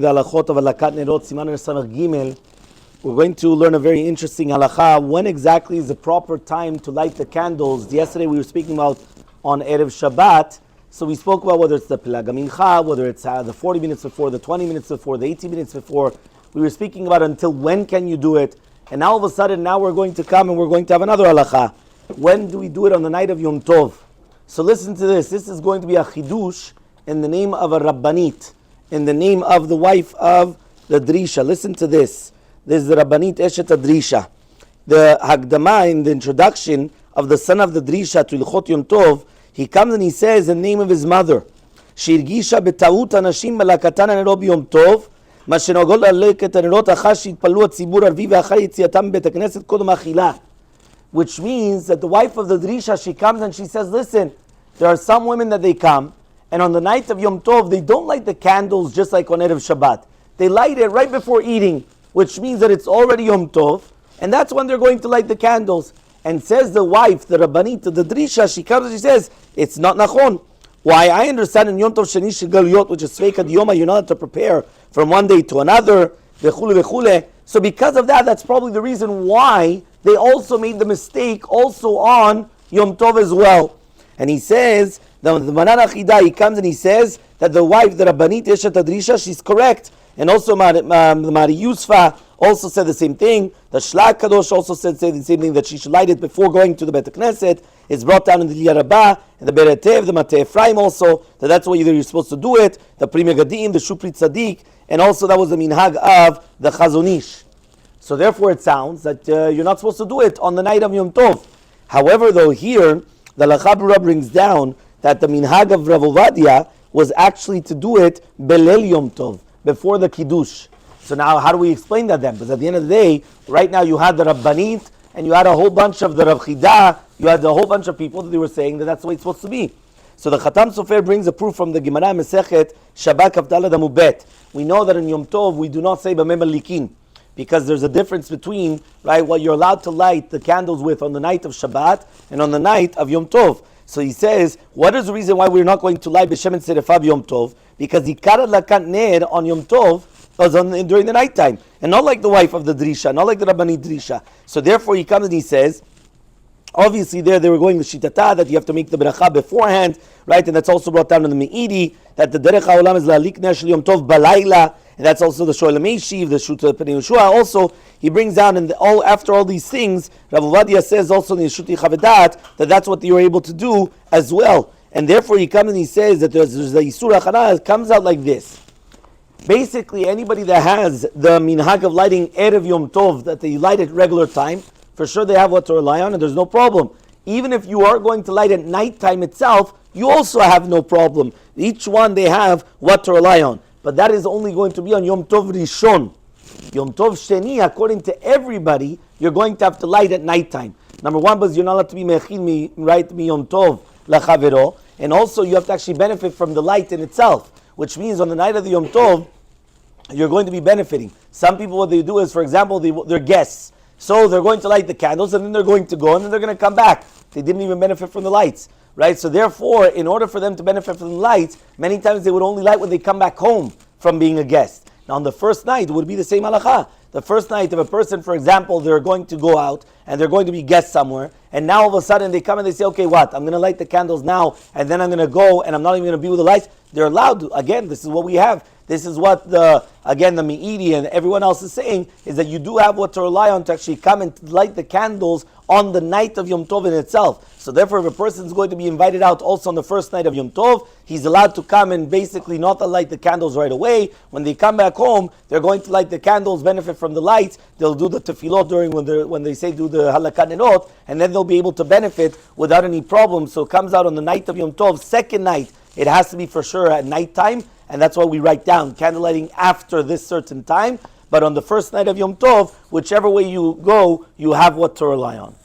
We're going to learn a very interesting halakha. When exactly is the proper time to light the candles? Yesterday we were speaking about on Erev Shabbat. So we spoke about whether it's the Pilag Mincha, whether it's the 40 minutes before, the 20 minutes before, the 80 minutes before. We were speaking about until when can you do it. And now all of a sudden, now we're going to come and we're going to have another halakha. When do we do it? On the night of Yom Tob. So listen to this. This is going to be a chidush in the name of a Rabbanit, in the name of the wife of the Drisha. Listen to this. This is the Rabbanit Eshet Drisha. The Hagdama, in the introduction of the son of the Drisha to Ilchot Yom Tov, he comes and he says in the name of his mother, שהרגישה בטעות אנשים מלאכתן הנרות ביום טוב, מה שנוגעות להדליק הנרות אחר שהתפללו הציבור הערבי ואחר יציאתם מבית הכנסת קודם האכילה. Which means that the wife of the Drisha, she comes and she says, listen, there are some women that they come, and on the night of Yom Tov, they don't light the candles just like on Erev Shabbat. They light it right before eating, which means that it's already Yom Tov, and that's when they're going to light the candles. And says the wife, the Rabbanit, the Drisha, she comes and she says, it's not nachon. Why? I understand in Yom Tov Sheni Shigaliyot, which is Sveika Diyoma, you're not to prepare from one day to another, vechule vechule. So because of that, that's probably the reason why they also made the mistake also on Yom Tov as well. And he says, the Manan Achida, he comes and he says that the wife, the Rabbanit Eshet Drisha, she's correct. And also Mari Yusfa also said the same thing. The Shlag Kadosh also said the same thing, that she should light it before going to the Bet Knesset. It's brought down in the Liyah Rabbah, and the Beretev, the Mateh Ephraim also, that's why you're supposed to do it. The Pri Megadim, the Shupri Tzaddik, and also that was the minhag of the Chazon Ish. So therefore it sounds that you're not supposed to do it on the night of Yom Tov. However, though, here, the Halacha Brura brings down that the minhag of Rav Ovadia was actually to do it Belel Yom Tov, before the Kiddush. So now how do we explain that then? Because at the end of the day, right now you had the Rabbanit, and you had a whole bunch of the Rav Chida, you had a whole bunch of people that they were saying that that's the way it's supposed to be. So the Khatam Sofer brings a proof from the Gemara Mesechet Shabbat Kavdala Damubet. We know that in Yom Tov we do not say B'mem Likin, because there's a difference between, right, what you're allowed to light the candles with on the night of Shabbat and on the night of Yom Tov. So he says, what is the reason why we're not going to light B'Shem and Serefah Yom Tov? Because Hikarat Lakat Ner on Yom Tov was during the nighttime, and not like the wife of the Drisha, not like the Rabbanit Drisha. So therefore he comes and he says, obviously there they were going to Shitata, that you have to make the Beracha beforehand, right? And that's also brought down in the Me'idi, that the Derech HaOlam is La'alik Ner Shel Yom Tov Balayla, and that's also the Shoel HaMeishiv, the Shuta Pnei Yeshua. Also, he brings down, and after all these things, Rav Ovadia says also in the Shuti Chavedat, that that's what you were able to do as well. And therefore he comes and he says that there's the Yisur HaChana, it comes out like this. Basically, anybody that has the minhag of lighting Erev Yom Tov, that they light at regular time, for sure they have what to rely on, and there's no problem. Even if you are going to light at nighttime itself, you also have no problem. Each one they have what to rely on. But that is only going to be on Yom Tov Rishon. Yom Tov Sheni, according to everybody, you're going to have to light at nighttime. Number one, because you're not allowed to be mechil right mi Yom Tov lachavero, and also you have to actually benefit from the light in itself, which means on the night of the Yom Tov, you're going to be benefiting. Some people, what they do is, for example, they're guests. So they're going to light the candles, and then they're going to go, and then they're going to come back. They didn't even benefit from the lights, right? So therefore, in order for them to benefit from the lights, many times they would only light when they come back home from being a guest. Now on the first night, it would be the same halakha. The first night, if a person, for example, they're going to go out, and they're going to be guests somewhere, and now all of a sudden they come and they say, okay, what? I'm going to light the candles now, and then I'm going to go, and I'm not even going to be with the lights. They're allowed to. Again, this is what we have. This is what the Me'idi and everyone else is saying, is that you do have what to rely on to actually come and light the candles on the night of Yom Tov in itself. So therefore, if a person is going to be invited out also on the first night of Yom Tov, he's allowed to come and basically not light the candles right away. When they come back home, they're going to light the candles, benefit from the lights. They'll do the tefillot during when they say do the halakat nerot, and then they'll be able to benefit without any problem. So it comes out on the night of Yom Tov, second night. It has to be for sure at nighttime, and that's why we write down candle lighting after this certain time. But on the first night of Yom Tov, whichever way you go, you have what to rely on.